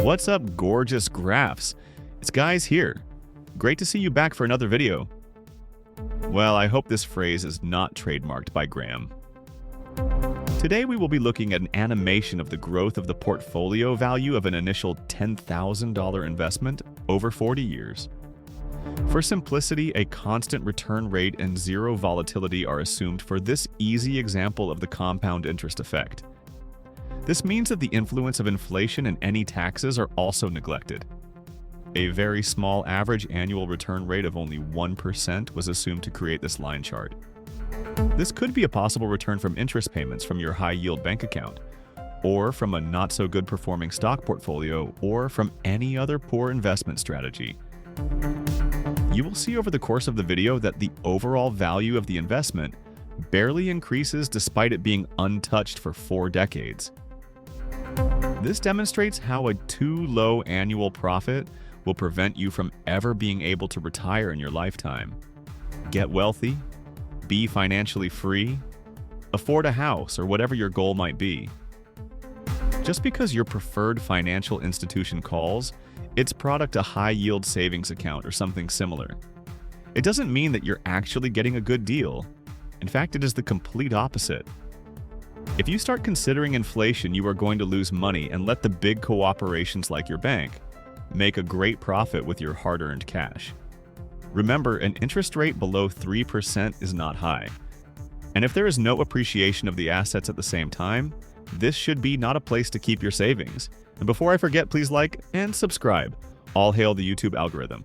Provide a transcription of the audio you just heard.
What's up, gorgeous graphs? It's Guys here. Great to see you back for another video. Well, I hope this phrase is not trademarked by Graham. Today we will be looking at an animation of the growth of the portfolio value of an initial $10,000 investment over 40 years. For simplicity, a constant return rate and zero volatility are assumed for this easy example of the compound interest effect. This means that the influence of inflation and any taxes are also neglected. A very small average annual return rate of only 1% was assumed to create this line chart. This could be a possible return from interest payments from your high-yield bank account, or from a not-so-good performing stock portfolio, or from any other poor investment strategy. You will see over the course of the video that the overall value of the investment barely increases despite it being untouched for 4 decades. This demonstrates how a too low annual profit will prevent you from ever being able to retire in your lifetime, get wealthy, be financially free, afford a house, or whatever your goal might be. Just because your preferred financial institution calls its product a high-yield savings account or something similar, it doesn't mean that you're actually getting a good deal. In fact, it is the complete opposite. If you start considering inflation, you are going to lose money and let the big cooperations like your bank make a great profit with your hard-earned cash. Remember, an interest rate below 3% is not high. And if there is no appreciation of the assets at the same time, this should be not a place to keep your savings. And before I forget, please like and subscribe. All hail the YouTube algorithm.